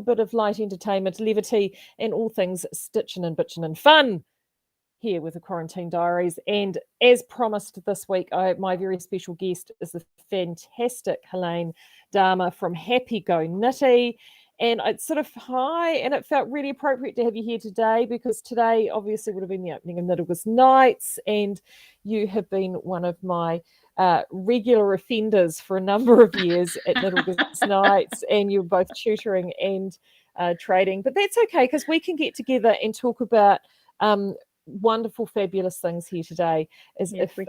bit of light entertainment, levity, and all things stitching and bitching and fun here with the Quarantine Diaries. And as promised this week, my very special guest is the fantastic Helene Dehmer from Happy Go Knitty. And it's sort of and it felt really appropriate to have you here today, because today obviously would have been the opening of Knitter's Nights, and you have been one of my regular offenders for a number of years at Knitter's Nights, and you're both tutoring and trading. But that's okay, because we can get together and talk about wonderful, fabulous things here today, as if we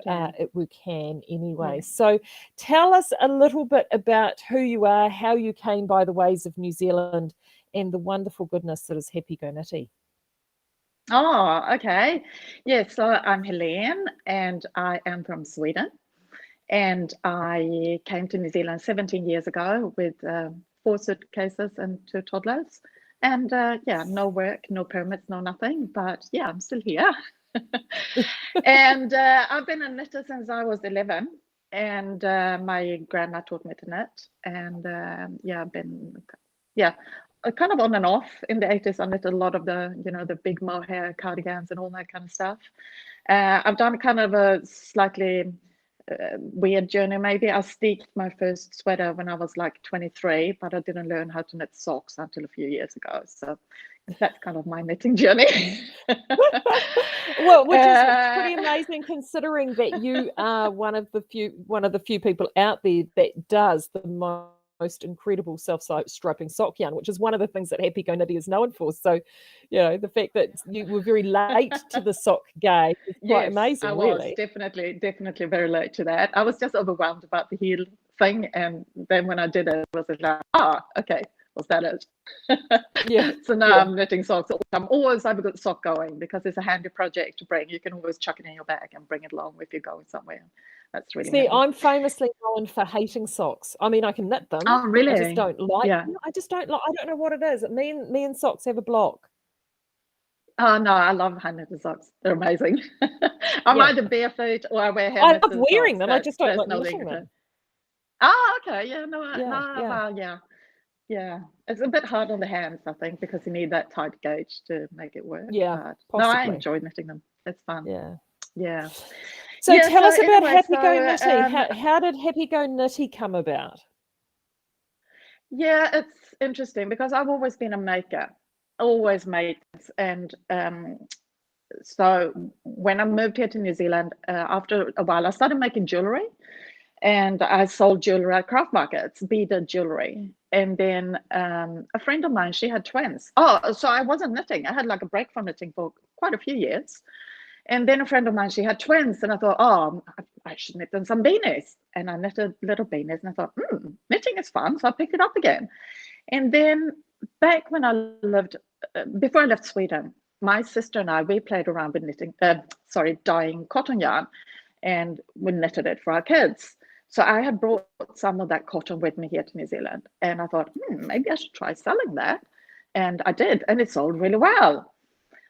can anyway. Yeah. So tell us a little bit about who you are, how you came by the ways of New Zealand, and the wonderful goodness that is Happy Go Knitty. Oh, okay. Yeah, so I'm Helene, and I am from Sweden. And I came to New Zealand 17 years ago with 4 suitcases and 2 toddlers. And yeah, no work, no permits, no nothing. But yeah, I'm still here. And I've been a knitter since I was 11. And my grandma taught me to knit. And yeah, I've been, kind of on and off. In the 80s, I knitted a lot of the, the big mohair cardigans and all that kind of stuff. I've done kind of a slightly weird journey. Maybe I stitched my first sweater when I was like 23, but I didn't learn how to knit socks until a few years ago. So that's kind of my knitting journey. Well, which is pretty amazing, considering that you are one of the few people out there that does the most incredible self-striping sock yarn, which is one of the things that Happy Go Knitty is known for. So, the fact that you were very late to the sock game is quite amazing. I was definitely very late to that. I was just overwhelmed about the heel thing, and then when I did it, I was like, okay, was that it? Yeah. So now I'm knitting socks. I'm always have a good sock going, because it's a handy project to bring. You can always chuck it in your bag and bring it along if you're going somewhere. That's really handy. I'm famously known for hating socks. I mean, I can knit them. Oh, really? I just don't like them. I just don't like. I don't know what it is. Me and socks have a block. Oh no, I love hand knitted socks. They're amazing. I'm either barefoot or I wear hand knitted socks. I love wearing them. I just don't like knitting them. Oh, okay. Yeah. It's a bit hard on the hands, I think, because you need that tight gauge to make it work. Yeah. But no, I enjoy knitting them. It's fun. Yeah. So tell us about Happy Go Knitty. How did Happy Go Knitty come about? Yeah, it's interesting, because I've always been a maker, always made. And so when I moved here to New Zealand, after a while, I started making jewelry. And I sold jewelry at craft markets, beaded jewelry. And then a friend of mine, she had twins. Oh, so I wasn't knitting. I had like a break from knitting for quite a few years. And then a friend of mine, she had twins. And I thought, I should knit them some beanies. And I knitted little beanies. And I thought, knitting is fun. So I picked it up again. And then back when I lived, before I left Sweden, my sister and I, we played around with dyeing cotton yarn. And we knitted it for our kids. So I had brought some of that cotton with me here to New Zealand. And I thought, maybe I should try selling that. And I did. And it sold really well.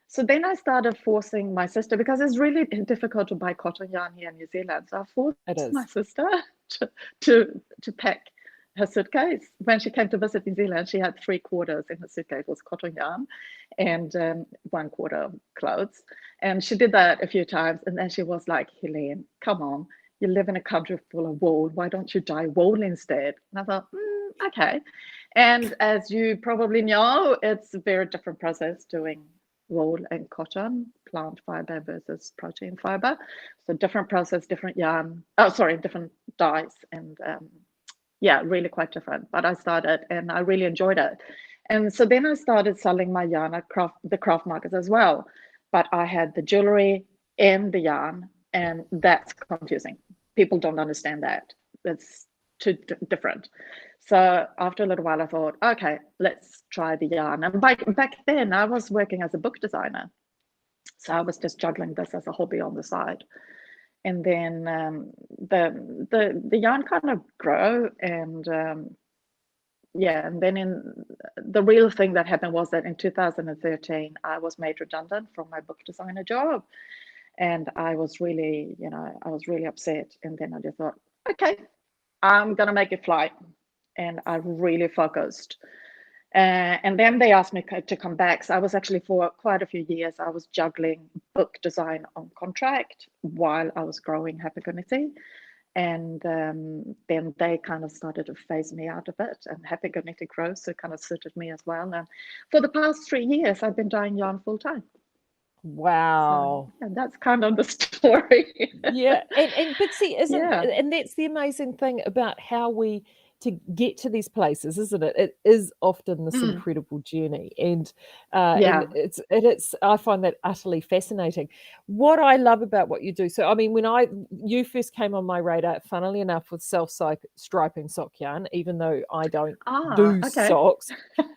So then I started forcing my sister, because it's really difficult to buy cotton yarn here in New Zealand. So I forced my sister to pack her suitcase. When she came to visit New Zealand, she had 3/4 in her suitcase was cotton yarn and 1/4 of clothes. And she did that a few times. And then she was like, Helene, come on, you live in a country full of wool. Why don't you dye wool instead? And I thought, okay. And as you probably know, it's a very different process doing wool and cotton, plant fiber versus protein fiber. So different process, different yarn, different dyes, and really quite different. But I started and I really enjoyed it. And so then I started selling my yarn at the craft markets as well. But I had the jewelry and the yarn, and that's confusing. People don't understand that. It's too different. So after a little while, I thought, okay, let's try the yarn. And back then, I was working as a book designer. So I was just juggling this as a hobby on the side. And then the yarn kind of grew, and and then the real thing that happened was that in 2013, I was made redundant from my book designer job. And I was really, upset. And then I just thought, okay, I'm going to make it fly. And I really focused. And then they asked me to come back. So I was actually, for quite a few years, I was juggling book design on contract while I was growing Happy Go Knitty. And then they kind of started to phase me out of it, and Happy Go Knitty growth, so it kind of suited me as well. And for the past 3 years, I've been dyeing yarn full time. Wow. So, yeah, that's kind of the story. Yeah, but see, Yeah. and that's the amazing thing about how we to get to these places, isn't it? It is often this incredible journey, and Yeah. it's I find that utterly fascinating. What I love about what you do, so I mean, when you first came on my radar, funnily enough, with self-striping sock yarn, even though I don't do Okay. socks,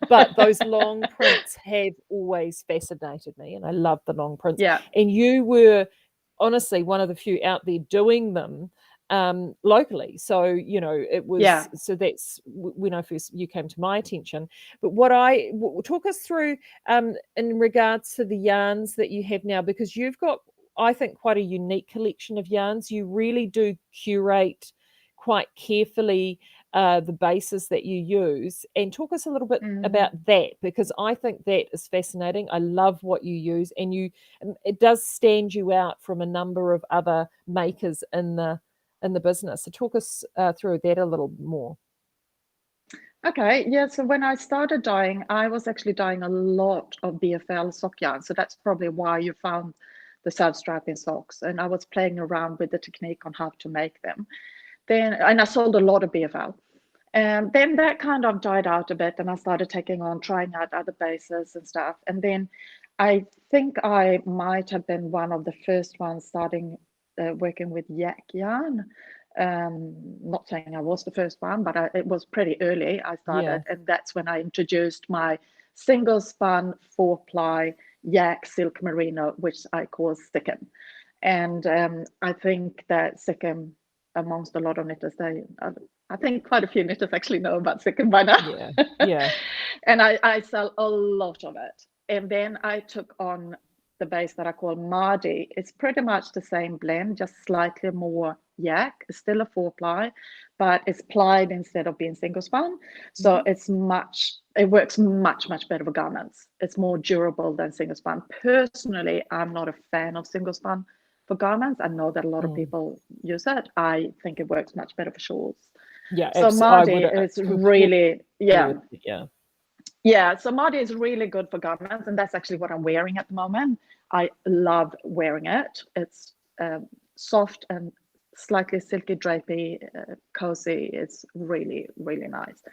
but those long prints have always fascinated me, and I love the long prints. Yeah. And you were honestly one of the few out there doing them locally. So, it was, so that's when you came to my attention. But talk us through in regards to the yarns that you have now, because you've got, I think, quite a unique collection of yarns. You really do curate quite carefully the bases that you use, and talk us a little bit about that, because I think that is fascinating. I love what you use, and it does stand you out from a number of other makers in the business. So talk us through that a little more. Okay, yeah, so when I started dyeing, I was actually dyeing a lot of BFL sock yarn, so that's probably why you found the self-striping socks, and I was playing around with the technique on how to make them. And I sold a lot of BFL. And then that kind of died out a bit, and I started trying out other bases and stuff. And then I think I might have been one of the first ones starting working with yak yarn. Not saying I was the first one, but it was pretty early I started. And that's when I introduced my single spun 4-ply yak silk merino, which I call Sikkim. And I think that Sikkim, amongst a lot of knitters, I think quite a few knitters actually know about Sikkim by now. Yeah. And I sell a lot of it. And then I took on the base that I call Mardi. It's pretty much the same blend, just slightly more yak. It's still a 4-ply, but it's plied instead of being single spun. So it works much better for garments. It's more durable than single spun. Personally, I'm not a fan of single spun for garments. I know that a lot of people use it. I think it works much better for shawls. Yeah, so Mardi is really, so Mardi is really good for garments, and that's actually what I'm wearing at the moment. I love wearing it. It's soft and slightly silky, drapey, cozy. It's really nice.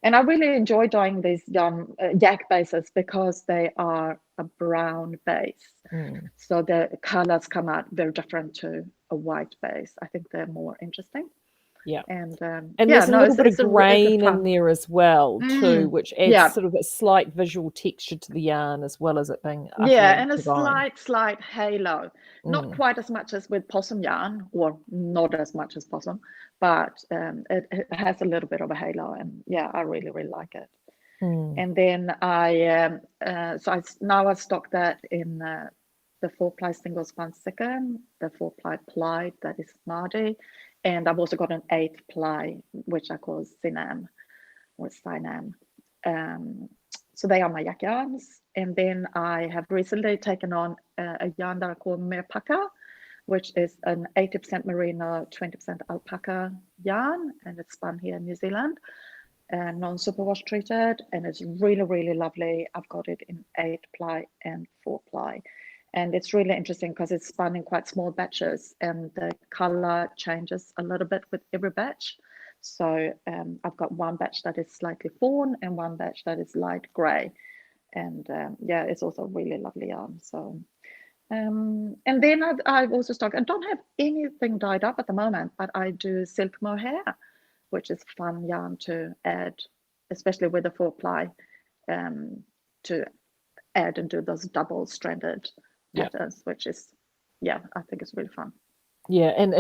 And I really enjoy dyeing these yak bases because they are a brown base. So the colors come out very different to a white base. I think they're more interesting. Yeah. And there's a little bit of grain in there as well too, which adds sort of a slight visual texture to the yarn, as well as it being and a divine. slight halo. Not quite as much as with possum yarn, or not as much as possum, but it has a little bit of a halo, and I really like it. And then now I stock that in the 4-ply single spun Sikkim, the 4-ply plied, that is Mardi, and I've also got an 8-ply, which I call Sinam or Sinam. So they are my yak yarns. And then I have recently taken on a yarn that I call Merpaka, which is an 80% merino, 20% alpaca yarn, and it's spun here in New Zealand, and non-superwash treated, and it's really lovely. I've got it in 8-ply and 4-ply. And it's really interesting because it's spun in quite small batches, and the color changes a little bit with every batch. So I've got one batch that is slightly fawn and one batch that is light gray. And it's also really lovely yarn. So, and then I've also stocked, I don't have anything dyed up at the moment, but I do silk mohair, which is fun yarn to add, especially with the 4-ply, to add and do those double stranded patterns, which is, I think it's really fun. Yeah, and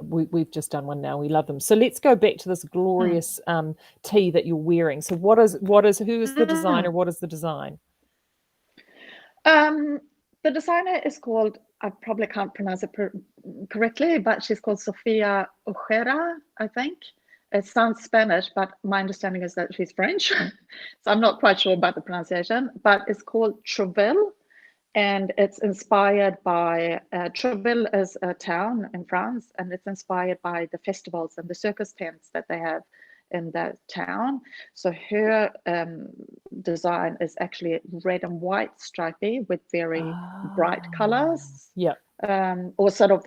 we've just done one now. We love them. So let's go back to this glorious tee that you're wearing. So who is the designer? What is the design? The designer is called, I probably can't pronounce it correctly, but she's called Sofia Ojera, I think. It sounds Spanish, but my understanding is that she's French. So I'm not quite sure about the pronunciation, but it's called Treville. And it's inspired by, Treville is a town in France, and it's inspired by the festivals and the circus tents that they have in that town. So her design is actually red and white stripy with very bright colors. Yeah. Or sort of,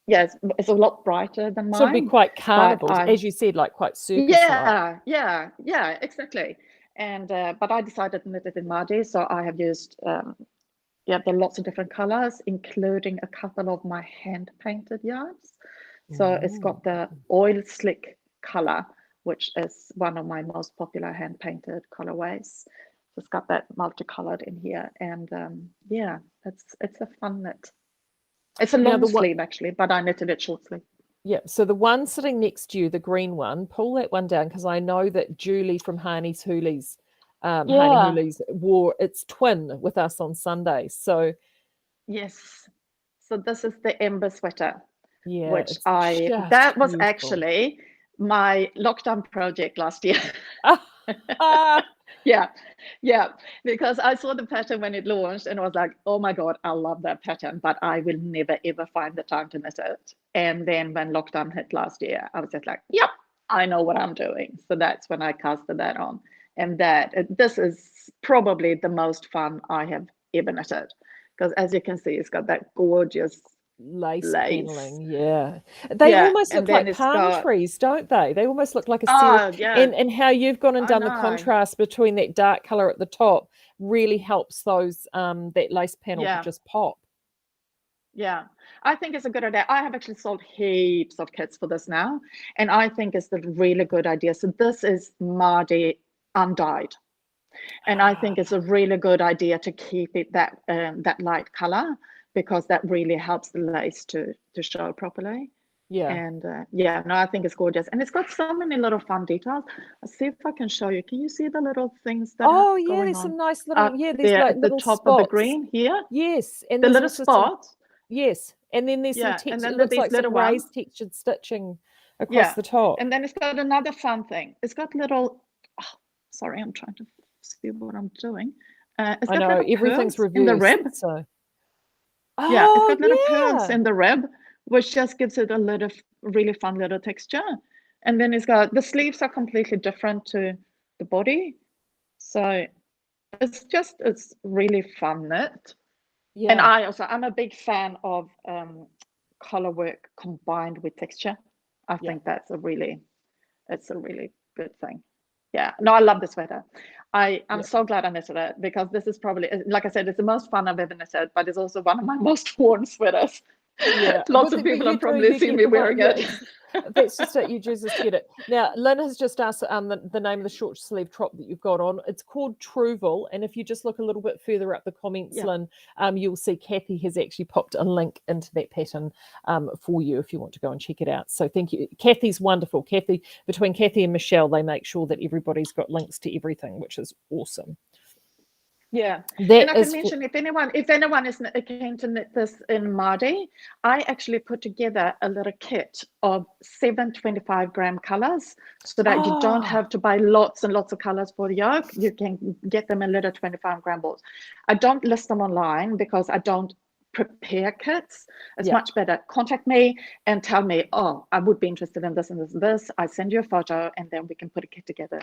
yes, it's a lot brighter than mine. So it'd be quite carnival, as you said, like quite circus. Yeah, exactly. And but I decided to knit it in Mardi, so I have used there are lots of different colors, including a couple of my hand painted yarns. So it's got the oil slick color, which is one of my most popular hand painted colorways. So it's got that multicolored in here, and yeah, it's a fun knit. It's a long sleeve actually, but I knitted it short sleeve. Yeah, so the one sitting next to you, the green one, pull that one down, because I know that Julie from Harney's Hoolies, Hoolies wore its twin with us on Sunday. So yes, so this is the Ember sweater, which that was actually my lockdown project last year. Yeah, because I saw the pattern when it launched and I was like, oh my God, I love that pattern, but I will never ever find the time to knit it. And then when lockdown hit last year, I was just like, yep, I know what I'm doing. So that's when I casted that on. And this is probably the most fun I have ever knitted, because as you can see, it's got that gorgeous lace paneling. They almost look like palm trees, don't they? They almost look like a series. And how you've gone and done the contrast between that dark color at the top really helps those that lace panel to just pop. Yeah, I think it's a good idea. I have actually sold heaps of kits for this now, and I think it's a really good idea. So this is Mardi undyed, and I think it's a really good idea to keep it that light color, because that really helps the lace to show properly. And I think it's gorgeous, and it's got so many little fun details. I'll see if I can show you. Can you see the little things that are going there's on some nice little there's like at the top spots of the green here. Yes, and the little spots. And then there's some texture. And then it looks like little some raised textured stitching across the top. And then it's got another fun thing. It's got little. Sorry, I'm trying to see what I'm doing. It's got little everything's reversed in the rib. So. It's got little pearls in the rib, which just gives it a little really fun little texture. And then it's got the sleeves are completely different to the body, so it's really fun knit. And I'm a big fan of color work combined with texture. I think it's a really good thing. Yeah, no, I love the sweater. I'm so glad I knitted it, because this is probably, like I said, it's the most fun I've ever knitted, but it's also one of my most worn sweaters. Lots of people have probably seen me wearing it. That's just it. You just get it. Now, Lynn has just asked the name of the short sleeve top that you've got on. It's called Truville, and if you just look a little bit further up the comments, Lynn, you'll see Kathy has actually popped a link into that pattern for you if you want to go and check it out. So thank you. Kathy's wonderful. Between Kathy and Michelle, they make sure that everybody's got links to everything, which is awesome. Yeah, and I can mention, if anyone is keen to knit this in Mardi, I actually put together a little kit of 7 25-gram colors, so that you don't have to buy lots and lots of colors for the yoke. You can get them in little 25-gram balls. I don't list them online because I don't prepare kits. It's much better. Contact me and tell me, I would be interested in this and this and this. I send you a photo, and then we can put a kit together.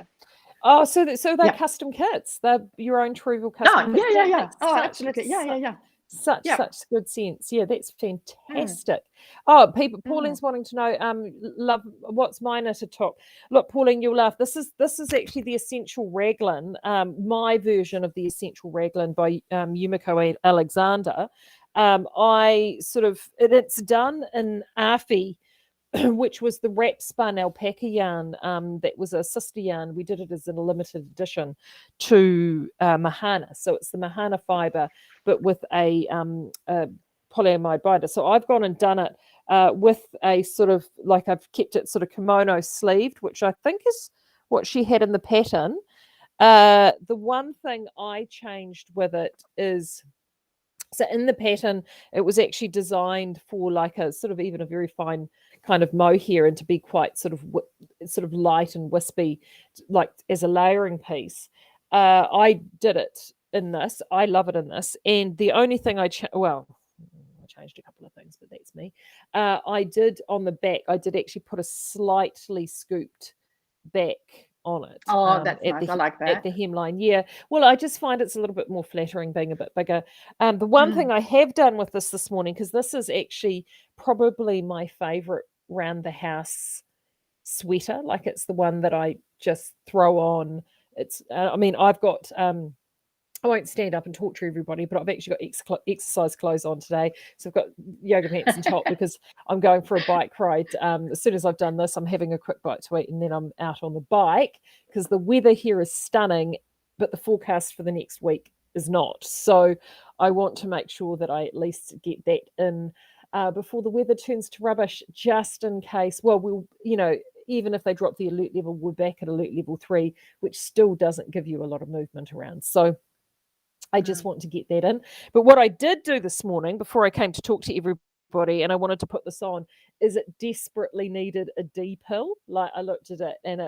Oh, so they're custom kits. They're your own Truville custom kits. Yeah. Absolutely. Yeah. Such good sense. Yeah, that's fantastic. Pauline's wanting to know, love, what's my knitted top? Look, Pauline, you'll laugh. This is actually the Essential Raglan, my version of the Essential Raglan by Yumiko Alexander. It's done in Afi, which was the wrap spun alpaca yarn. That was a sister yarn. We did it as a limited edition to Mahana. So it's the Mahana fiber, but with a polyamide binder. So I've gone and done it with a sort of, like, I've kept it sort of kimono sleeved, which I think is what she had in the pattern. The one thing I changed with it is, so in the pattern, it was actually designed for like a sort of even a very fine kind of mohair and to be quite sort of light and wispy, like as a layering piece. I did it in this. I love it in this. And the only thing I changed a couple of things, but that's me. I did on the back, I did actually put a slightly scooped back on it. Oh, that's nice. I like that. At the hemline. Yeah. Well, I just find it's a little bit more flattering being a bit bigger. The one thing I have done with this morning, because this is actually probably my favorite round the house sweater, like it's the one that I just throw on. It's I've got I won't stand up and talk to everybody, but I've actually got exercise clothes on today. So I've got yoga pants and top because I'm going for a bike ride. As soon as I've done this, I'm having a quick bite to eat and then I'm out on the bike because the weather here is stunning, but the forecast for the next week is not. So I want to make sure that I at least get that in before the weather turns to rubbish, just in case. Well, even if they drop the alert level, we're back at alert level 3, which still doesn't give you a lot of movement around. So I just want to get that in. But what I did do this morning before I came to talk to everybody, and I wanted to put this on, is it desperately needed a D-pill. Like I looked at it and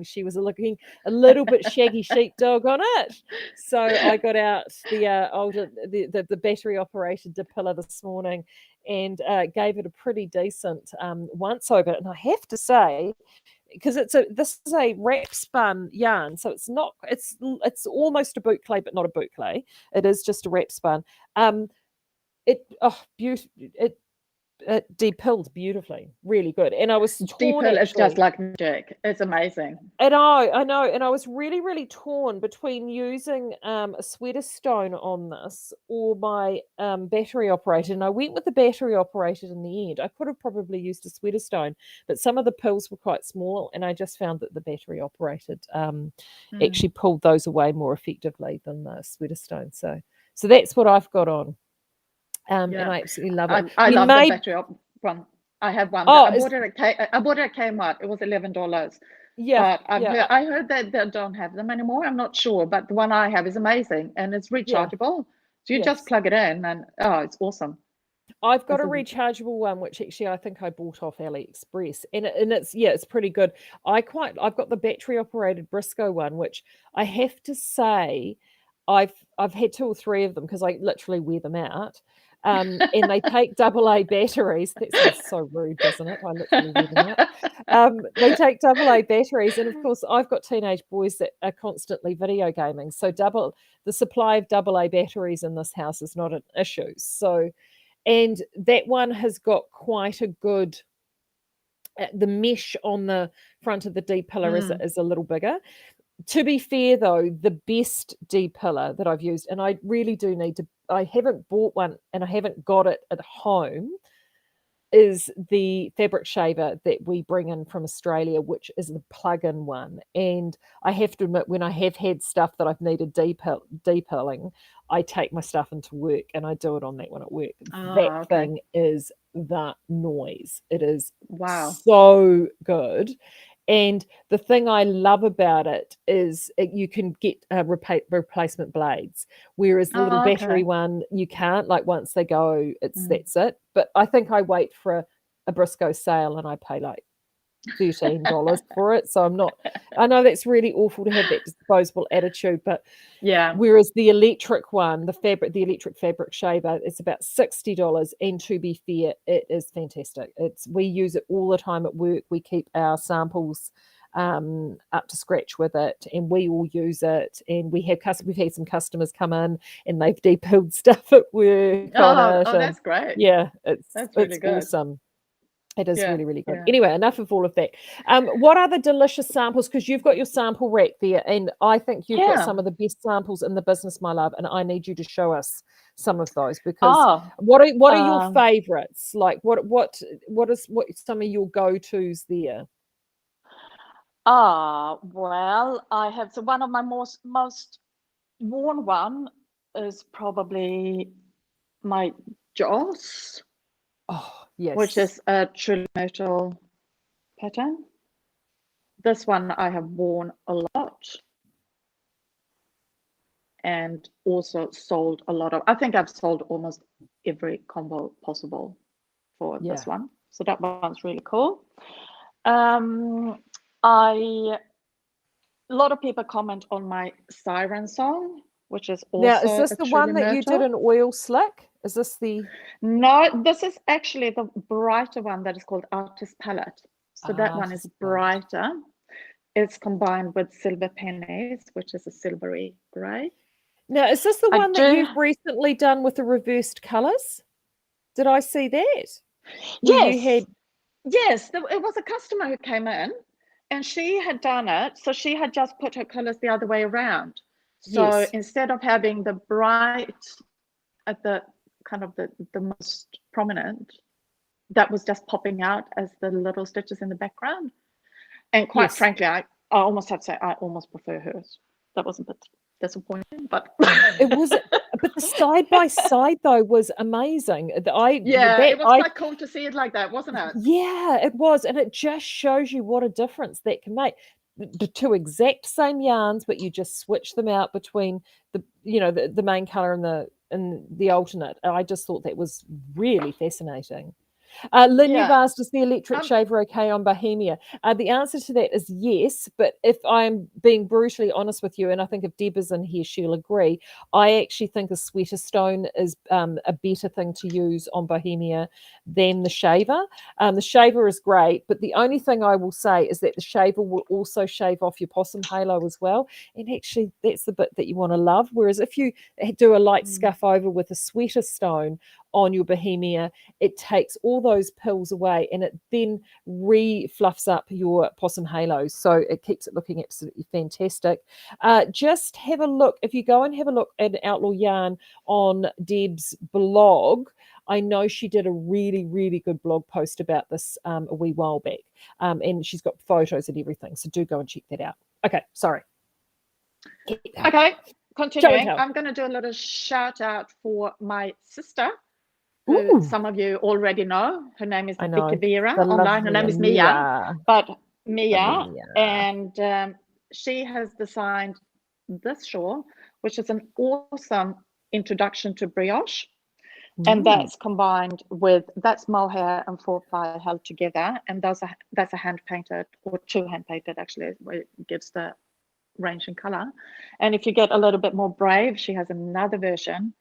she was looking a little bit shaggy sheepdog on it. So I got out the battery operated D-piller this morning and gave it a pretty decent once over. And I have to say, because this is a wrap spun yarn, so it's almost a boucle, but not a boucle. It is just a wrap spun. It depilled beautifully, really good. And I was torn. Depill is just like magic. It's amazing. And I know. And I was really, really torn between using a sweater stone on this or my battery operated. And I went with the battery operated in the end. I could have probably used a sweater stone, but some of the pills were quite small. And I just found that the battery operated actually pulled those away more effectively than the sweater stone. So that's what I've got on. And I absolutely love it. I love the battery one. I have one. I bought it at Kmart. It was $11. Yeah, but I heard that they don't have them anymore. I'm not sure, but the one I have is amazing and it's rechargeable. So you just plug it in and it's awesome. I've got a rechargeable one, which actually I think I bought off AliExpress, and it's pretty good. I've got the battery operated Briscoe one, which I have to say, I've had 2 or 3 of them because I literally wear them out. And they take AA batteries. That sounds so rude, doesn't it? I literally wear them out. They take AA batteries, and of course, I've got teenage boys that are constantly video gaming. So the supply of AA batteries in this house is not an issue. So, and that one has got quite a good. The mesh on the front of the D-pillar is a little bigger. To be fair, though, the best D-pillar that I've used, and I really do need to, I haven't bought one and I haven't got it at home, is the fabric shaver that we bring in from Australia, which is the plug-in one. And I have to admit, when I have had stuff that I've needed de-pilling, I take my stuff into work and I do it on that one at work. That thing is the noise. It is so good. And the thing I love about it is you can get replacement blades, whereas the little battery one, you can't. Like once they go, that's it. But I think I wait for a Briscoe sale and I pay like $13 for it. So I know that's really awful to have that disposable attitude, but whereas the electric one, the electric fabric shaver, it's about $60. And to be fair, it is fantastic. We use it all the time at work. We keep our samples up to scratch with it, and we all use it. And we've had some customers come in and they've de-pilled stuff at work on it. Oh, that's great. Yeah, that's really good. Awesome. It is really, really good. Anyway, enough of all of that. What are the delicious samples? Because you've got your sample rack there, and I think you've got some of the best samples in the business, my love. And I need you to show us some of those because what are your favourites? Like what some of your go-tos there? Well, I have one of my most worn one is probably my Joss. Oh, yes. Which is a trimetal pattern. This one I have worn a lot and also sold a lot of. I think I've sold almost every combo possible for this one. So that one's really cool. A lot of people comment on my siren song, which is also now, is this a the truly one that you myrtle. did in oil slick? Is this the? No, this is actually the brighter one that is called Artist Palette. So that one is Artist Palette. brighter. It's combined with silver pennies, which is a silvery grey. Now, is this the I one that do. you've recently done with the reversed colours? Did I see that? Where Yes. you had. Yes, it was a customer who came in and she had done it. So she had just put her colors the other way around. So Yes. instead of having the bright at the kind of the most prominent, that was just popping out as the little stitches in the background. And quite Yes. frankly, I almost have to say I almost prefer hers. That was a bit disappointing, but It was, but the side by side though was amazing. it was quite cool to see it like that, wasn't it? Yeah, it was, and it just shows you what a difference that can make. The two exact same yarns, but you just switch them out between the main color and the alternate. I just thought that was really fascinating. Lynn, you've asked, is the electric shaver okay on Bohemia? The answer to that is yes, but if I'm being brutally honest with you, and I think if Deb is in here, she'll agree, I actually think a sweater stone is a better thing to use on Bohemia than the shaver. The shaver is great, but the only thing I will say is that the shaver will also shave off your possum halo as well, and actually that's the bit that you want to love, whereas if you do a light scuff over with a sweater stone on your Bohemia, it takes all those pills away and it then re-fluffs up your possum halos. So it keeps it looking absolutely fantastic. Just have a look. If you go and have a look at Outlaw Yarn on Deb's blog, I know she did a really, really good blog post about this a wee while back. And she's got photos and everything. So do go and check that out. Okay, sorry. Okay, continuing. I'm going to do a little shout out for my sister, who some of you already know. Her name is Vicky Vera online. Her name is Mia. But Mia. And she has designed this shawl, which is an awesome introduction to brioche. And that's combined with, that's mohair and 4-ply held together. And that's a hand painted, or 2 hand painted actually, where it gives the range in color. And if you get a little bit more brave, she has another version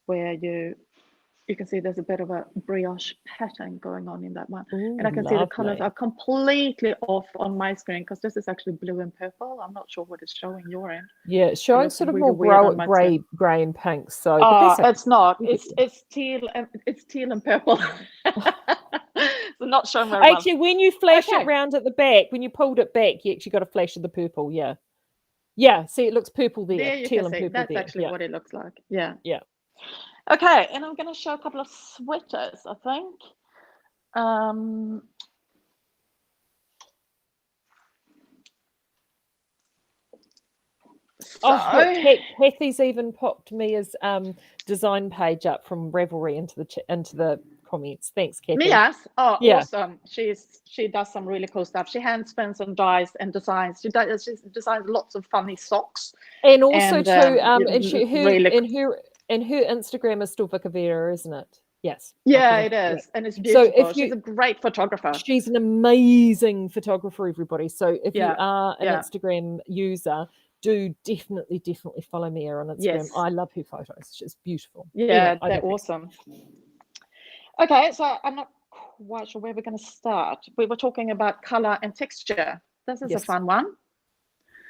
where you can see there's a bit of a brioche pattern going on in that one. And I can see the colors are completely off on my screen because this is actually blue and purple. I'm not sure what it's showing your end. Yeah, it's showing sort of more grey and pink. So it's not. It's teal and purple. So not showing very well. Actually, when you flash it round at the back, when you pulled it back, you actually got a flash of the purple. Yeah. Yeah, see, it looks purple there. There you teal can and see. purple That's actually what it looks like. Yeah. Yeah. Okay, and I'm going to show a couple of sweaters, I think. Kathy's even popped Mia's design page up from Ravelry into the comments. Thanks, Kathy. Mia's? Oh, yeah. Awesome. She does some really cool stuff. She hand spins and dyes and designs. She designs lots of funny socks. And also and her Instagram is still Vicky Vera, isn't it? Yes. Yeah, it is. Yeah. And it's beautiful. So she's a great photographer. She's an amazing photographer, everybody. So if you are an Instagram user, do definitely follow Mia on Instagram. Yes. I love her photos. She's beautiful. Yeah, anyway, they're awesome. Okay, so I'm not quite sure where we're going to start. We were talking about color and texture. This is a fun one.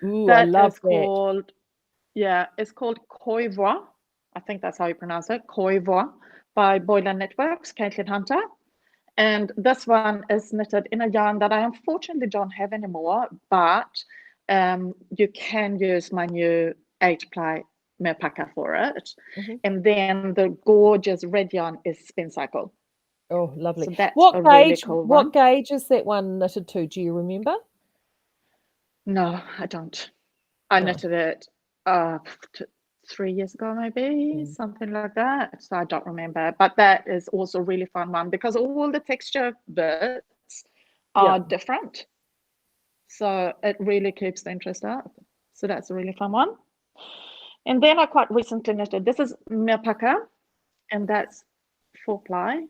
Ooh, I love that. It's called Koivois. I think that's how you pronounce it. Koivois by Boiler Networks, Caitlin Hunter. And this one is knitted in a yarn that I unfortunately don't have anymore, but you can use my new 8-ply Merpaka for it. And then the gorgeous red yarn is Spin Cycle. Oh, lovely. So that's really cool what gauge is that one knitted to? Do you remember? No, I don't. I knitted it 3 years ago, maybe, something like that. So I don't remember. But that is also a really fun one because all the texture bits are different. So it really keeps the interest up. So that's a really fun one. And then I quite recently knitted, this is Merpaka, and that's 4-ply.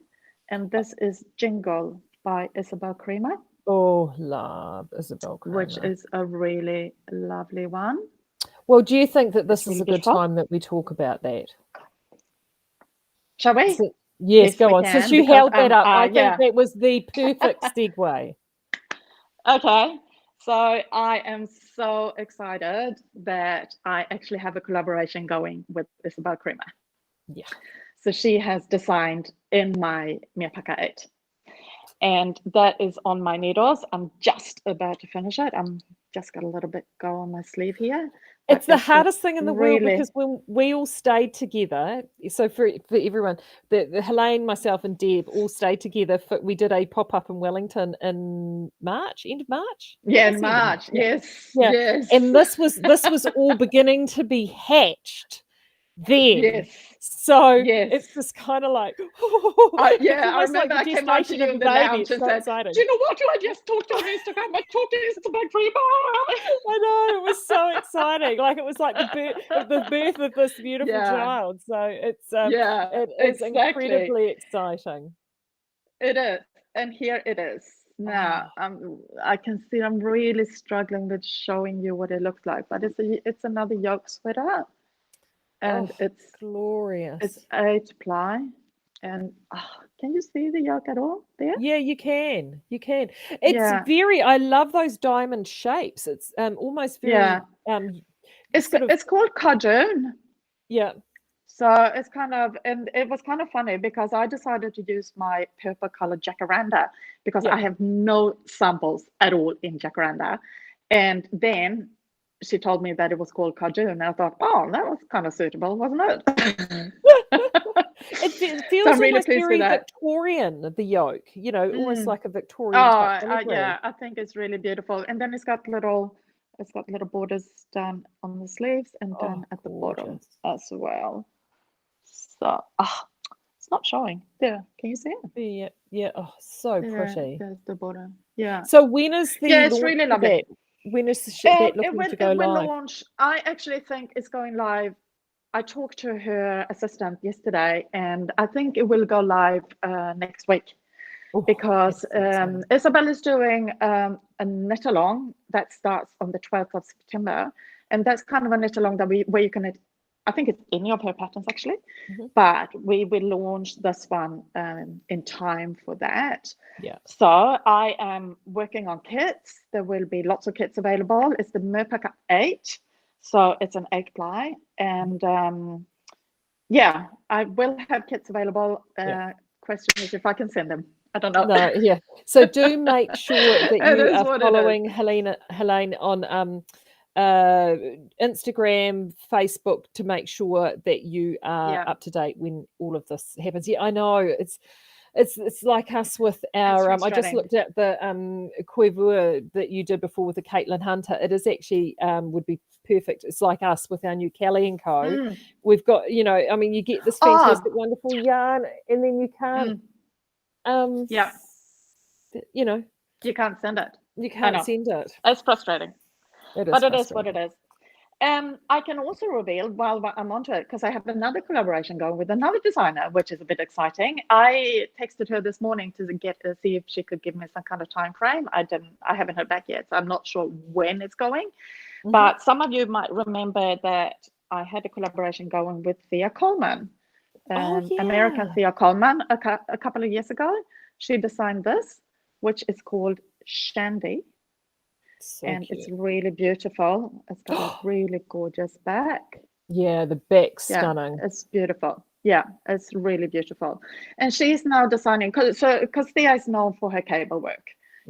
And this is Jingle by Isabel Creamer, Oh, love Isabel which Kramer. is a really lovely one. Well, do you think that this It's is really a good beautiful. time that we talk about that? Shall we? Yes, go we on. Since can, you because held that up, I think yeah. that was the perfect segue. Okay. So I am so excited that I actually have a collaboration going with Isabel Creamer. Yeah. So she has designed in my Meerpakka 8. And that is on my needles. I'm just about to finish it. I'm just got a little bit go on my sleeve here. It's the hardest thing in the world, really, because when we all stayed together, so for everyone, the Helene, myself, and Deb all stayed together. We did a pop-up in Wellington in March, end of March. yeah, in March. Yes, yeah. yes. And this was all beginning to be hatched then. Yes. So Yes. it's just kind of like, yeah, I remember like I came out to you in the lounge and said, exciting. do you know what? I just talked on Instagram. I talked to Isabel Creamer. I know, it was so exciting. Like, it was like the birth of this beautiful child. So it's it is incredibly exciting. It is, and here it is. Now, I can see I'm really struggling with showing you what it looks like, but it's another yoke sweater, and it's glorious. It's 8 ply, and can you see the yoke at all there? Yeah, you can. You can. It's very. I love those diamond shapes. It's almost very. It's called cardoon. Yeah. So it's kind of, and it was kind of funny because I decided to use my purple colored jacaranda because I have no samples at all in jacaranda. And then she told me that it was called cardoon. And I thought, oh, that was kind of suitable, wasn't it? It feels so really almost very Victorian, the yoke, almost like a Victorian type filigree. Yeah, I think it's really beautiful. And then it's got little borders down on the sleeves and down at the bottom as well. So, it's not showing. There, can you see it? Yeah. Oh, so pretty. There's the bottom. Yeah. So when is the it's really lovely. When is that looking to go it will live? launch. I actually think it's going live. I talked to her assistant yesterday, and I think it will go live next week. Because Isabel is doing a knit along that starts on the 12th of September, and that's kind of a knit along that where you can, I think it's any of her patterns actually, but we will launch this one in time for that. Yeah. So I am working on kits. There will be lots of kits available. It's the Meerpakka 8, so it's an 8 ply, and I will have kits available. Question is if I can send them. I don't know. No, yeah. So do make sure that you are following Helene on Instagram, Facebook, to make sure that you are up to date when all of this happens. Yeah, I know it's like us with our. I just looked at the quiver that you did before with the Caitlin Hunter. It is actually would be perfect. It's like us with our new Kelly & Co. We've got, I mean, you get this fantastic, wonderful yarn, and then you can't. You can't send it. You can't send it. It's frustrating. It is what it is. I can also reveal while I'm onto it, because I have another collaboration going with another designer, which is a bit exciting. I texted her this morning to see if she could give me some kind of time frame. I haven't heard back yet, so I'm not sure when it's going. But some of you might remember that I had a collaboration going with Thea Coleman. American Thea Coleman a couple of years ago. She designed this, which is called Shandy, and it's really beautiful. It's got a really gorgeous back. Yeah, the back's stunning. It's beautiful. Yeah, it's really beautiful. And she's now designing, because Thea is known for her cable work.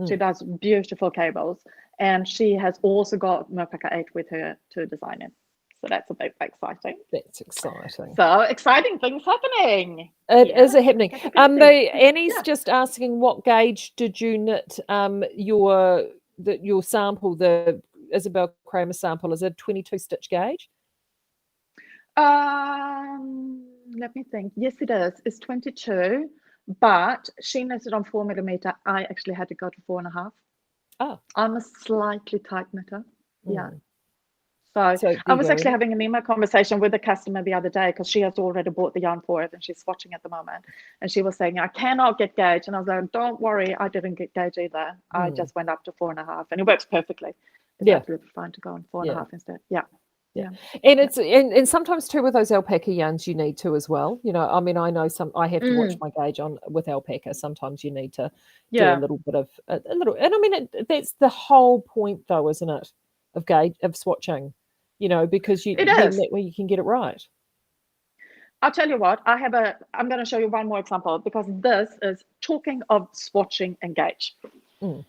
She does beautiful cables, and she has also got Meerpakka 8 with her to design it. So that's a bit exciting. That's exciting. So exciting things happening. It is happening. Annie's just asking, what gauge did you knit your sample, the Isabel Kramer sample? Is it 22 stitch gauge? Let me think. Yes, it is. It's 22, but she knitted on 4mm. I actually had to go to 4.5. Oh, I'm a slightly tight knitter. Yeah. So So I there was you actually go. having an email conversation with a customer the other day because she has already bought the yarn for it and she's swatching at the moment. And she was saying, I cannot get gauge. And I was like, don't worry, I didn't get gauge either. I just went up to 4.5 and it works perfectly. It's Yeah. absolutely fine to go on 4.5 instead. Yeah. Yeah. And it's and sometimes too with those alpaca yarns you need to as well. You know, I mean, I know I have to watch my gauge on with alpaca. Sometimes you need to do a little bit of a little, and I mean that's the whole point though, isn't it? Of gauge of swatching, you know, because It then is. that way you can get it right. I'll tell you what, I'm going to show you one more example because this is talking of swatching and gauge. Mm.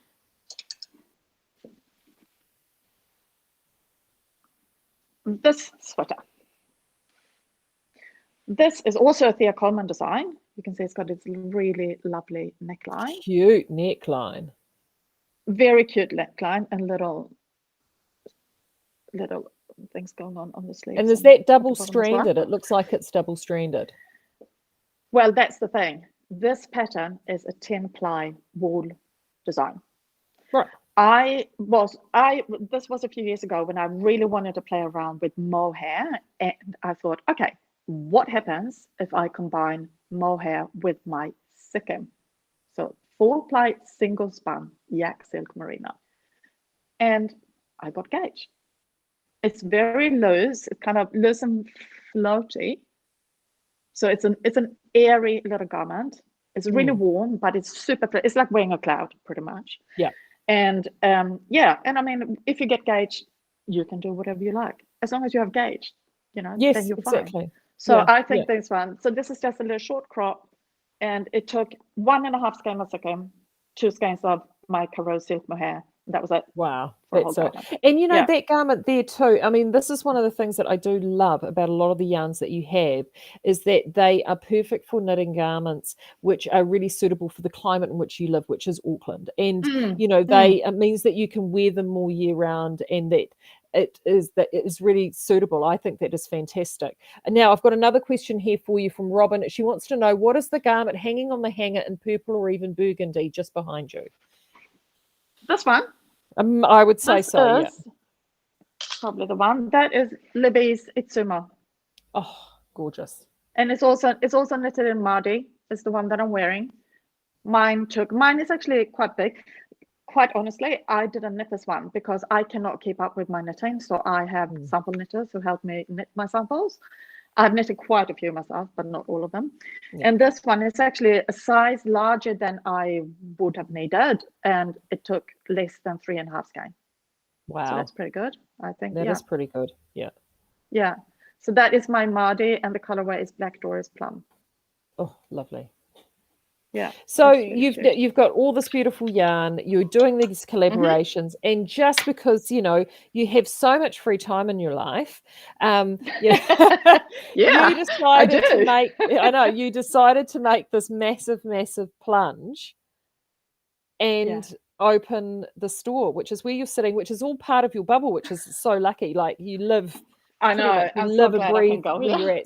This sweater. This is also a Thea Coleman design. You can see it's got this really lovely neckline. Cute neckline. Very cute neckline and little things going on the sleeves. And is that double well. stranded? It looks like it's double stranded. Well, that's the thing. This pattern is a 10-ply wool design. Right. This was a few years ago when I really wanted to play around with mohair, and I thought, okay, what happens if I combine mohair with my sikkim? So 4-ply single spun yak silk merino, and I got gauge. It's very loose. It's kind of loose and floaty. So it's an airy little garment. It's really warm, but it's super. It's like wearing a cloud, pretty much. Yeah. And and I mean, if you get gauge, you can do whatever you like as long as you have gauge. You know, Yes, then you're exactly. fine. So I think this one. So this is just a little short crop, and it took 1.5 skein of sikkim, 2 skeins of my Caro silk mohair. That was it. Wow. That's So, and you know, that garment there too, I mean, this is one of the things that I do love about a lot of the yarns that you have is that they are perfect for knitting garments, which are really suitable for the climate in which you live, which is Auckland. And, you know, it means that you can wear them all year round and that it is really suitable. I think that is fantastic. And now I've got another question here for you from Robin. She wants to know, what is the garment hanging on the hanger in purple or even burgundy just behind you? This one? I would say so, yeah. Probably the one. That is Libby's Itsumo. Oh, gorgeous. And it's also knitted in Mardi. It's the one that I'm wearing. Mine is actually quite big. Quite honestly, I didn't knit this one because I cannot keep up with my knitting. So I have sample knitters who help me knit my samples. I've knitted quite a few myself, but not all of them. Yeah. And this one is actually a size larger than I would have needed. And it took less than 3.5 skein. Wow. So that's pretty good, I think. That is pretty good. Yeah. Yeah. So that is my Mardi, and the colorway is Black Doris Plum. Oh, lovely. Yeah. So you've got all this beautiful yarn. You're doing these collaborations, and just because you have so much free time in your life, you decided to make. I know you decided to make this massive plunge, and open the store, which is where you're sitting, which is all part of your bubble, which is so lucky. Like you live. I know. You live and breathe where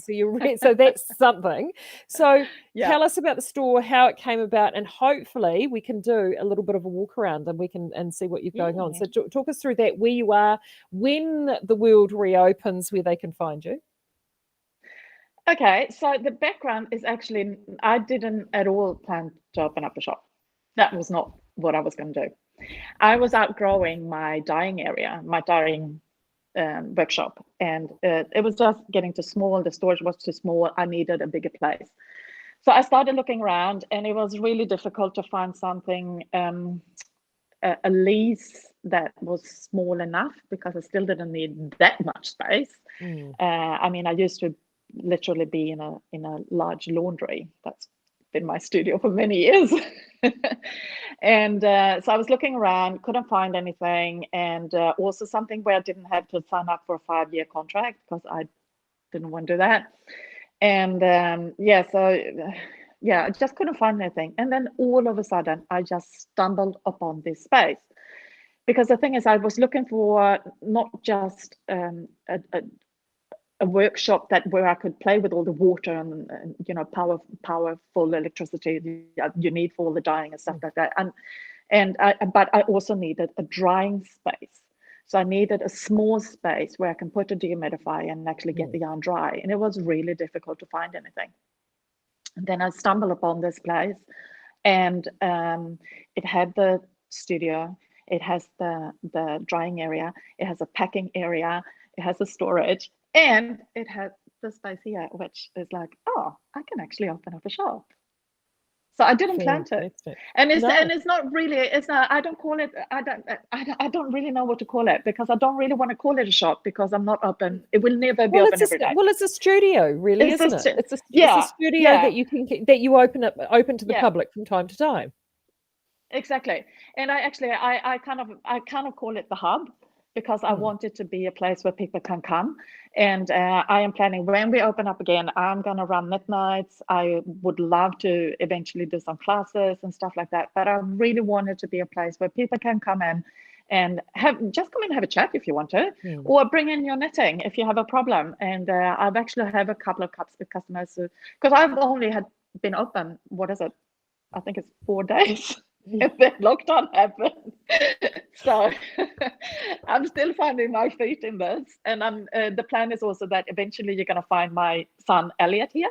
you're at. So that's something. So tell us about the store, how it came about, and hopefully we can do a little bit of a walk around and we can see what you've going on. So talk us through that, where you are, when the world reopens, where they can find you. Okay, so the background is actually, I didn't at all plan to open up a shop. That was not what I was going to do. I was outgrowing my dyeing area, my dyeing workshop, and it was just getting too small. The storage was too small. I needed a bigger place. So I started looking around, and it was really difficult to find something, a lease that was small enough because I still didn't need that much space. I mean, I used to literally be in a large laundry. That's been my studio for many years. And so I was looking around, couldn't find anything, and also something where I didn't have to sign up for a 5-year contract because I didn't want to do that. And I just couldn't find anything. And then all of a sudden, I just stumbled upon this space. Because the thing is, I was looking for not just a workshop where I could play with all the water and powerful electricity you need for all the dyeing and stuff like that. But I also needed a drying space. So I needed a small space where I can put a dehumidifier and actually get the yarn dry. And it was really difficult to find anything. And then I stumbled upon this place, and it had the studio, it has the drying area, it has a packing area, it has a storage, and it has the space here, which is like, oh, I can actually open up a shop. So I didn't plan to, and it's not really, I don't call it, I don't really know what to call it, because I don't really want to call it a shop, because I'm not open. It will never be open every day. Well, it's a studio, really, isn't it? It's a studio that you open to the public from time to time. Exactly. And I kind of call it the hub, because I want it to be a place where people can come. And I am planning, when we open up again, I'm going to run knit nights. I would love to eventually do some classes and stuff like that. But I really want it to be a place where people can come in and just come in and have a chat if you want to, or bring in your knitting if you have a problem. And I've actually have a couple of customers, because I've only been open, what is it? I think it's 4 days. If the lockdown happened. So I'm still finding my feet in this. And the plan is also that eventually you're going to find my son Elliot here.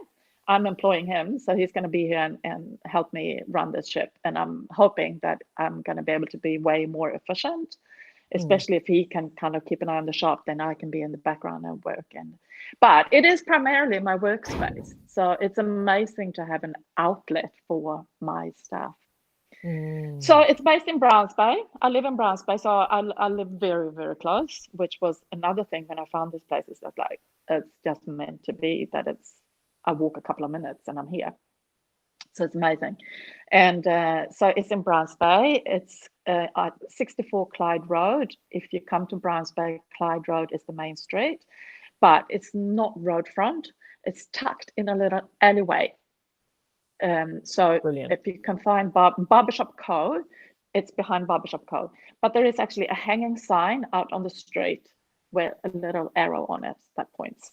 I'm employing him, so he's going to be here and help me run this ship. And I'm hoping that I'm going to be able to be way more efficient, especially if he can kind of keep an eye on the shop, then I can be in the background and work. But it is primarily my workspace. So it's amazing to have an outlet for my stuff. So it's based in Browns Bay. I live in Browns Bay, so I live very, very close, which was another thing when I found this place. Is that like, it's just meant to be that I walk a couple of minutes and I'm here. So it's amazing. And so it's in Browns Bay. It's at 64 Clyde Road. If you come to Browns Bay, Clyde Road is the main street, but it's not road front. It's tucked in a little alleyway. So brilliant. If you can find Barbershop Co, it's behind Barbershop Co. But there is actually a hanging sign out on the street with a little arrow on it that points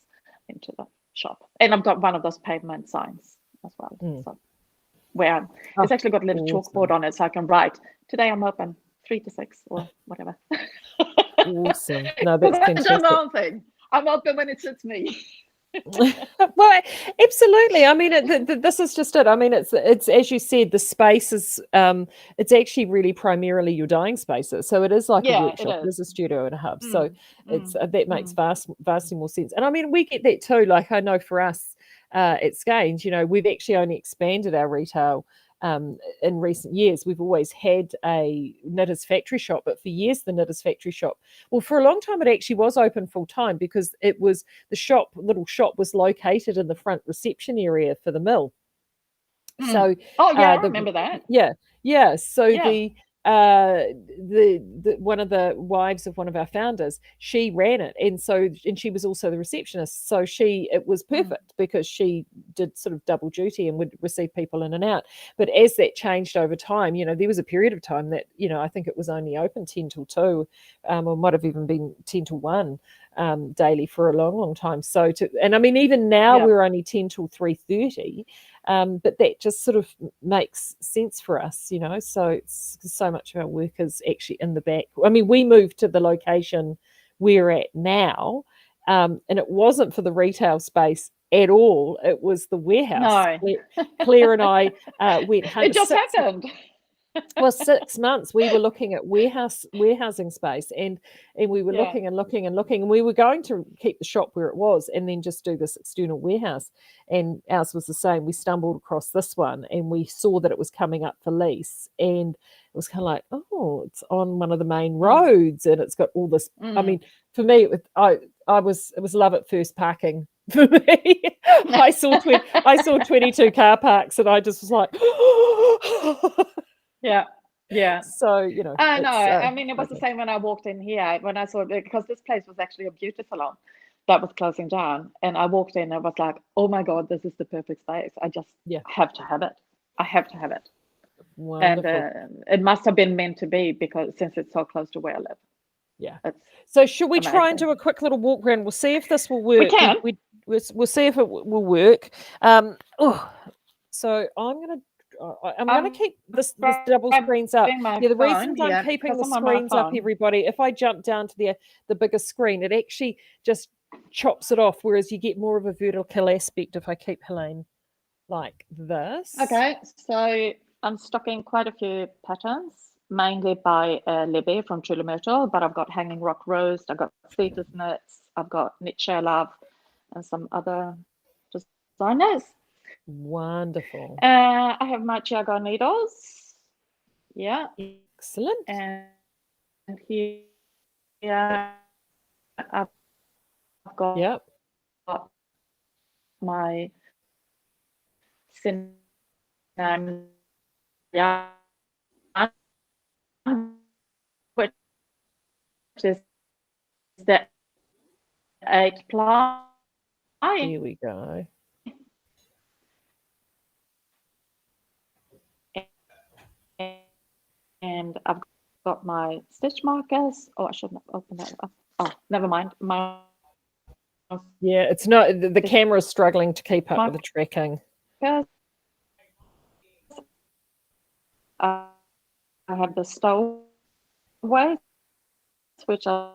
into the shop. And I've got one of those pavement signs as well. So where it's actually got a little chalkboard on it, so I can write, today I'm open 3 to 6 or whatever. Awesome. No, that's fantastic. I'm open when it suits me. Well, absolutely. I mean, this is just it. I mean, it's as you said, the space is it's actually really primarily your dyeing spaces. So it is like a workshop. It is a studio and a hub. So it's that makes vastly more sense. And I mean, we get that too. Like I know for us at Skeinz, you know, we've actually only expanded our retail in recent years. We've always had a knitters factory shop, but for years the knitters factory shop, well, for a long time it actually was open full time, because it was the little shop was located in the front reception area for the mill. So I remember that. So the one of the wives of one of our founders, she ran it, and she was also the receptionist, so it was perfect because she did sort of double duty and would receive people in and out. But as that changed over time, you know, there was a period of time that, you know, I think it was only open 10 till 2, or might have even been 10 till 1 daily for a long time. And I mean, even now we're only 10 till 3:30. But that just sort of makes sense for us, you know. So so much of our work is actually in the back. I mean, we moved to the location we're at now, and it wasn't for the retail space at all. It was the warehouse. No. Claire and I went hunting. It just happened. Well, 6 months we were looking at warehousing space, and we were looking and looking and looking, and we were going to keep the shop where it was and then just do this external warehouse, and ours was the same. We stumbled across this one and we saw that it was coming up for lease, and it was kind of like, oh, it's on one of the main roads and it's got all this. I mean, for me, it was love at first parking. For me, I saw 22 car parks and I just was like, Yeah. So, you know. I know. I mean, it was the same when I walked in here, when I saw it, because this place was actually a beauty salon that was closing down. And I walked in and I was like, oh my God, this is the perfect space. I just have to have it. I have to have it. Wonderful. And it must have been meant to be, because since it's so close to where I live. Yeah. So should we try and do a quick little walk around? We'll see if this will work. We can. We'll see if it will work. So I'm going to I'm going to keep this double screens up. Yeah, the reason I'm keeping the screens up, everybody, if I jump down to the bigger screen, it actually just chops it off, whereas you get more of a vertical aspect if I keep Helene like this. Okay, so I'm stocking quite a few patterns, mainly by Libby from Truly Myrtle, but I've got Hanging Rock Rose, I've got Sleeveless Knits, I've got Knit Share Love, and some other designers. Wonderful. I have my Chiago needles. Yeah. Excellent. And here I've got my cinnamon yarn, which is the 8-ply. Here we go. And I've got my stitch markers. Oh, I shouldn't have opened that up. Oh, never mind. Yeah, it's not, the camera's struggling to keep up with the tracking. I have the stowaways, which are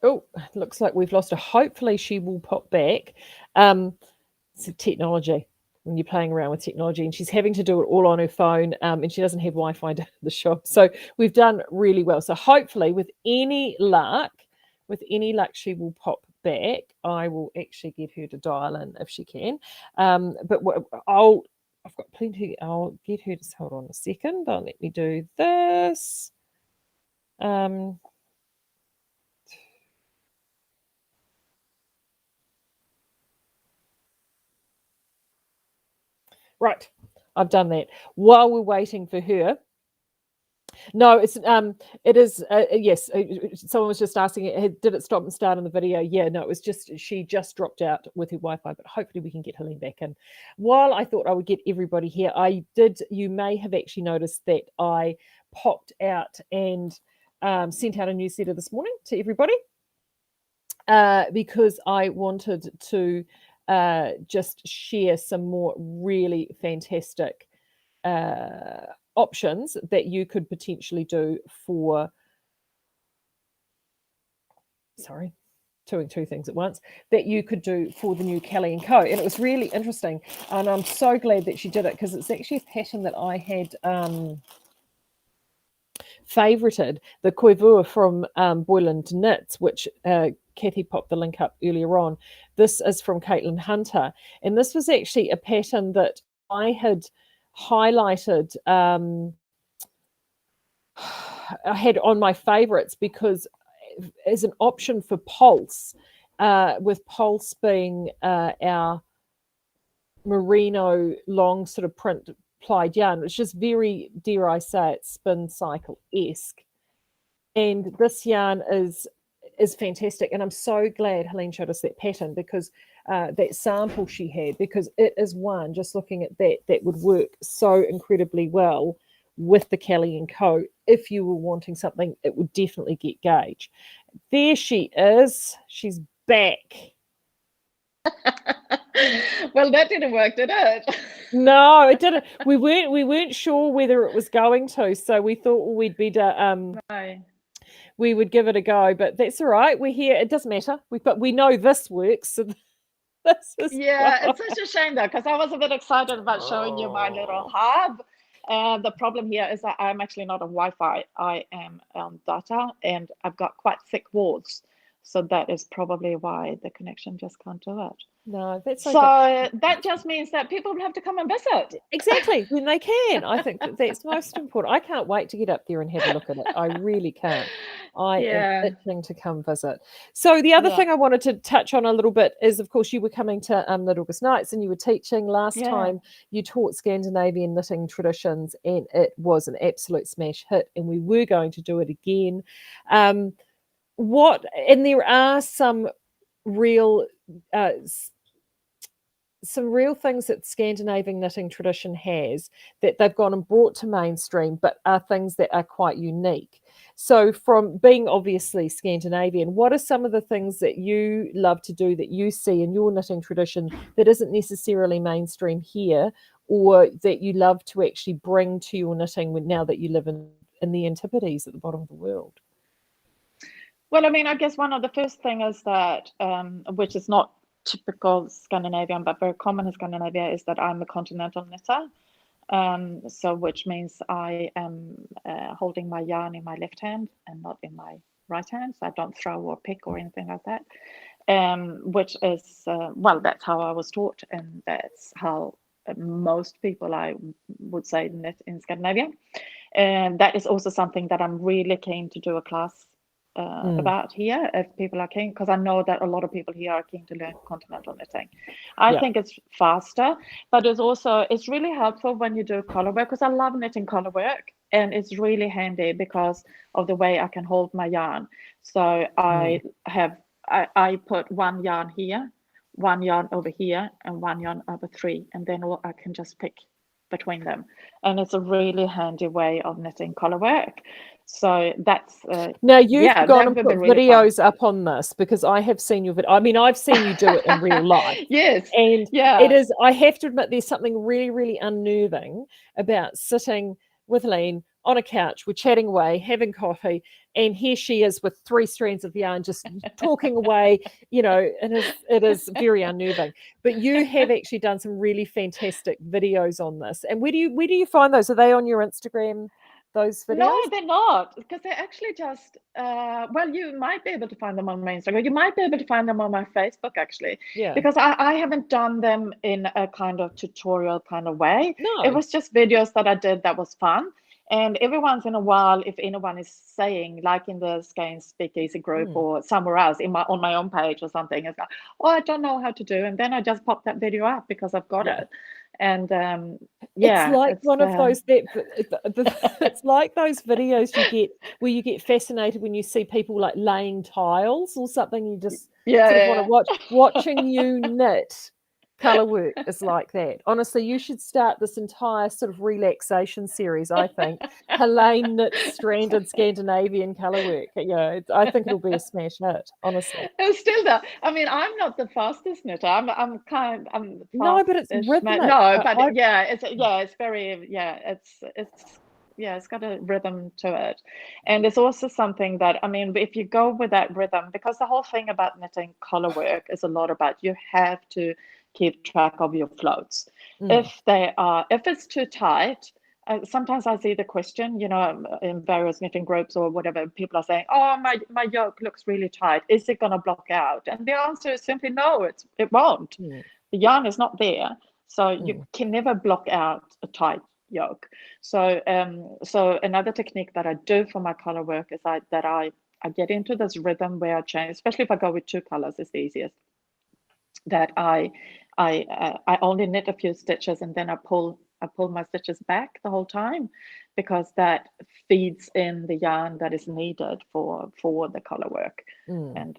oh, looks like we've lost her. Hopefully she will pop back. It's technology, when you're playing around with technology, and she's having to do it all on her phone, and she doesn't have Wi-Fi to the shop. So we've done really well. So hopefully with any luck, she will pop back. I will actually get her to dial in if she can. But I've got plenty. I'll get her to hold on a second. Let me do this. Right, I've done that. While we're waiting for her, no, it is yes. Someone was just asking, did it stop and start in the video? Yeah, no, it was just she just dropped out with her Wi-Fi, but hopefully we can get Helene back in. While I thought I would get everybody here, you may have actually noticed that I popped out and sent out a newsletter this morning to everybody because I wanted to just share some more really fantastic options that you could potentially do for, doing two things at once, that you could do for the new Kelly & Co. And it was really interesting. And I'm so glad that she did it, because it's actually a pattern that I had favorited, the Koivua from Boyland Knits, which Kathy popped the link up earlier on. This is from Caitlin Hunter, and this was actually a pattern that I had highlighted. I had on my favorites because as an option for Pulse, with Pulse being our merino long sort of print plied yarn, which is very, dare I say it, spin cycle-esque. And this yarn is fantastic. And I'm so glad Helene showed us that pattern, because that sample she had, because it is one, just looking at that would work so incredibly well with the Kelly & Co. If you were wanting something, it would definitely get Gauge. There she is. She's back. Well, that didn't work, did it? No, it didn't. We weren't sure whether it was going to, so we thought we'd better we would give it a go. But that's all right. We're here. It doesn't matter. We know this works. So this is it's such a shame though, because I was a bit excited about showing you my little hub. The problem here is that I'm actually not on Wi-Fi. I am on data, and I've got quite thick walls. So that is probably why the connection just can't do it. No, that's okay. So that just means that people will have to come and visit. Exactly, when they can. I think that's most important. I can't wait to get up there and have a look at it. I really can't. I am itching to come visit. So the other thing I wanted to touch on a little bit is, of course, you were coming to Knit August Nights, and you were teaching last time. You taught Scandinavian knitting traditions, and it was an absolute smash hit, and we were going to do it again. And there are some real some real things that Scandinavian knitting tradition has that they've gone and brought to mainstream, but are things that are quite unique. So, from being obviously Scandinavian, what are some of the things that you love to do that you see in your knitting tradition that isn't necessarily mainstream here, or that you love to actually bring to your knitting now that you live in the Antipodes at the bottom of the world? Well, I mean, I guess one of the first things is that, which is not typical Scandinavian, but very common in Scandinavia, is that I'm a continental knitter. So which means I am holding my yarn in my left hand and not in my right hand. So I don't throw or pick or anything like that. Which is, well, that's how I was taught, and that's how most people, I would say, knit in Scandinavia. And that is also something that I'm really keen to do a class about here, if people are keen, because I know that a lot of people here are keen to learn continental knitting. I think it's faster, but it's really helpful when you do color work, because I love knitting color work, and it's really handy because of the way I can hold my yarn. So I put one yarn here, one yarn over here, and one yarn over three, and then I can just pick between them, and it's a really handy way of knitting color work. So that's now you've gone and put really videos fun. up on this, because I have seen your video. I mean, I've seen you do it in real life. Yes. And yeah, it is, I have to admit, there's something really, really unnerving about sitting with Helene on a couch, we're chatting away, having coffee, and here she is with 3 strands of yarn just talking away. It is very unnerving. But you have actually done some really fantastic videos on this. And where do you find those? Are they on your Instagram, those videos? No, they're not, because they're actually just well, you might be able to find them on my Instagram. You might be able to find them on my Facebook, actually. Yeah. Because I haven't done them in a kind of tutorial kind of way. No. It was just videos that I did that was fun. And every once in a while, if anyone is saying, like in the Skeinz Speakeasy group or somewhere else on my own page or something, it's like, oh, I don't know how to do, and then I just pop that video up because I've got it. And it's like one of those it's like those videos you get where you get fascinated when you see people like laying tiles or something. You just sort of want to watching you knit color work is like that. Honestly, you should start this entire sort of relaxation series. I think Helene knits stranded Scandinavian color work. I think it'll be a smash hit, honestly. It's still that. I mean, I'm not the fastest knitter. I'm no, but it's rhythmic. No, but it's very it's got a rhythm to it. And it's also something that, I mean, if you go with that rhythm, because the whole thing about knitting color work is a lot about, you have to keep track of your floats. If it's too tight, sometimes I see the question, in various knitting groups or whatever, people are saying, oh, my yoke looks really tight. Is it going to block out? And the answer is simply no, it won't. The yarn is not there. So you can never block out a tight yoke. So another technique that I do for my color work is I get into this rhythm where I change, especially if I go with 2 colors, it's the easiest. That I only knit a few stitches, and then I pull my stitches back the whole time, because that feeds in the yarn that is needed for the color work. And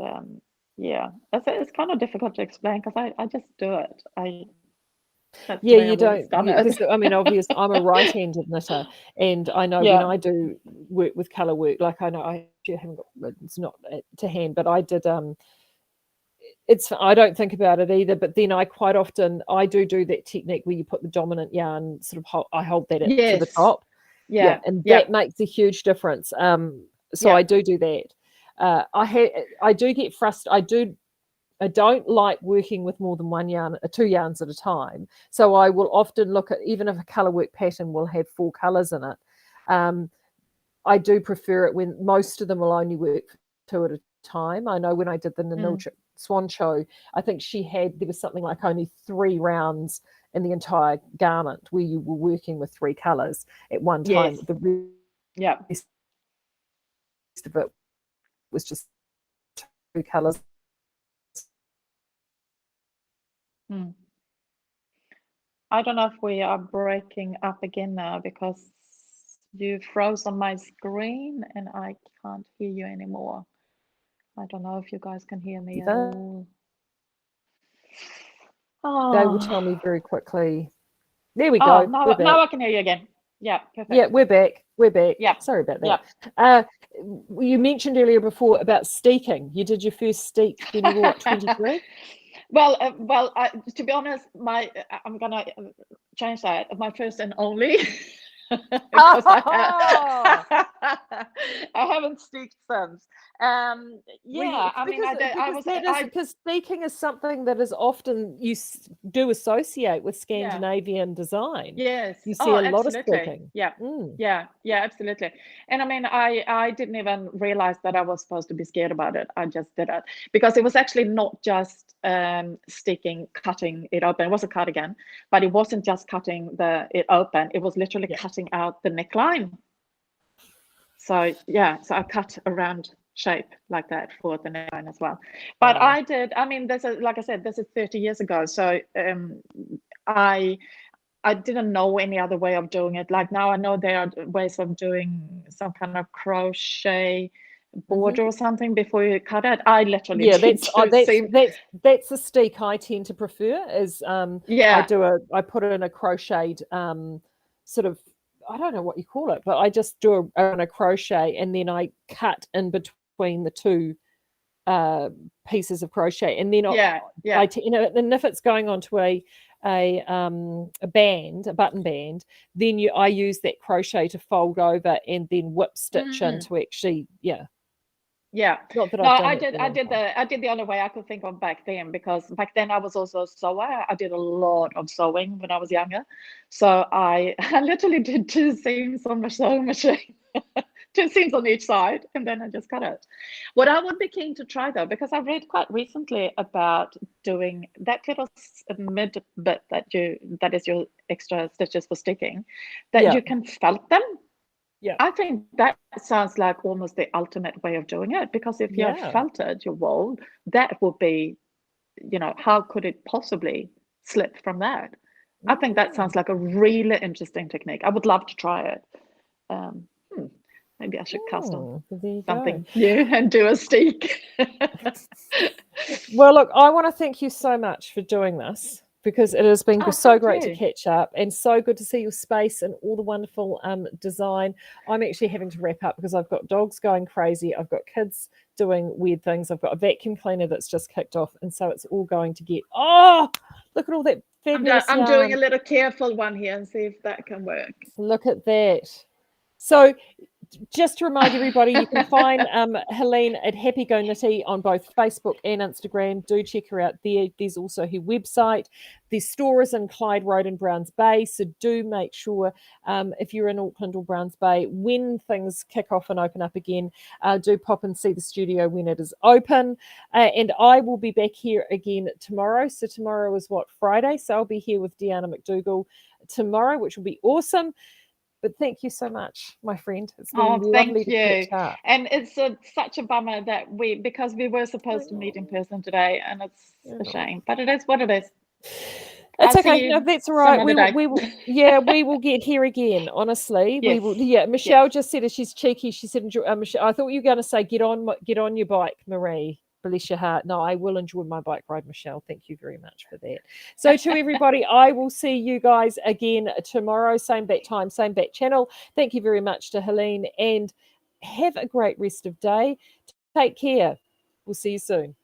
it's kind of difficult to explain, because I just do it. You don't. I mean, obviously, I'm a right-handed knitter, and I know when I do work with color work, like I know I haven't got, it's not to hand, but I did. I don't think about it either, but then I quite often do that technique where you put the dominant yarn sort of I hold that to the top, and that makes a huge difference. So I do that. I do get frustrated. I don't like working with more than 2 yarns at a time. So I will often look at, even if a color work pattern will have 4 colors in it, I do prefer it when most of them will only work 2 at a time. I know when I did the Nanil Swan show, I think there was something like only 3 rounds in the entire garment where you were working with 3 colors at one time. The rest of it was just 2 colors. I don't know if we are breaking up again now, because you froze on my screen and I can't hear you anymore. I don't know if you guys can hear me at all. They will tell me very quickly. There we Oh, go. now I can hear you again. Yeah, perfect. Yeah, we're back. We're back. Yeah. Sorry about Yeah. that. You mentioned earlier before about steeking. You did your first steek when you were what, 23? Well, to be honest, I'm gonna change that. My first and only, because I haven't steeked since. Yeah, I mean, because steeking is something that is often do associate with Scandinavian design. Yes. You see a lot of steeking. Yeah. Yeah, absolutely. And I mean, I didn't even realize that I was supposed to be scared about it. I just did it because it was actually not just sticking, cutting it open. It was a cardigan, but it wasn't just cutting it open. It was literally cutting out the neckline. So yeah, so I cut a round shape like that for the neckline as well. But I did. I mean, like I said, this is 30 years ago. So I didn't know any other way of doing it. Like now I know there are ways of doing some kind of crochet border or something before you cut it. I literally that's the steek I tend to prefer is I put it in a crocheted sort of, I don't know what you call it, but I just do a crochet and then I cut in between the two pieces of crochet, and then and if it's going onto a band, a button band, then I use that crochet to fold over and then whip stitch in to actually Not that I did the only way I could think of back then, because back then I was also a sewer. I did a lot of sewing when I was younger, so I literally did 2 seams on my sewing machine. 2 seams on each side, and then I just cut it. What I would be keen to try though, because I read quite recently about doing that little mid bit that is your extra stitches for sticking, that you can felt them. Yeah, I think that sounds like almost the ultimate way of doing it, because if you have felted your wool, that would be, how could it possibly slip from that? I think that sounds like a really interesting technique. I would love to try it. Maybe I should custom something new and do a steek. Well, look, I want to thank you so much for doing this, because it has been so great to catch up, and so good to see your space and all the wonderful design. I'm actually having to wrap up because I've got dogs going crazy. I've got kids doing weird things. I've got a vacuum cleaner that's just kicked off, and so it's all going to get, look at all that fabulous I'm doing a little careful one here and see if that can work. Look at that. So just to remind everybody, you can find Helene at Happy Go Knitty on both Facebook and Instagram. Do check her out there. There's also her website. The store is in Clyde Road in Browns Bay, so do make sure if you're in Auckland or Browns Bay, when things kick off and open up again, do pop and see the studio when it is open. And I will be back here again tomorrow. So tomorrow is Friday? So I'll be here with Deanna McDougall tomorrow, which will be awesome. But thank you so much, my friend. It's been lovely to catch up. And it's such a bummer that because we were supposed to meet in person today, and it's a shame, but it is what it is. It's okay. No, that's all right. We will get here again. Honestly, we will. Yeah, Michelle just said, she's cheeky. She said, Michelle, I thought you were going to say, get on your bike, Marie. Bless your heart. No, I will enjoy my bike ride, Michelle. Thank you very much for that. So to everybody, I will see you guys again tomorrow. Same bat time, same bat channel. Thank you very much to Helene, and have a great rest of day. Take care. We'll see you soon.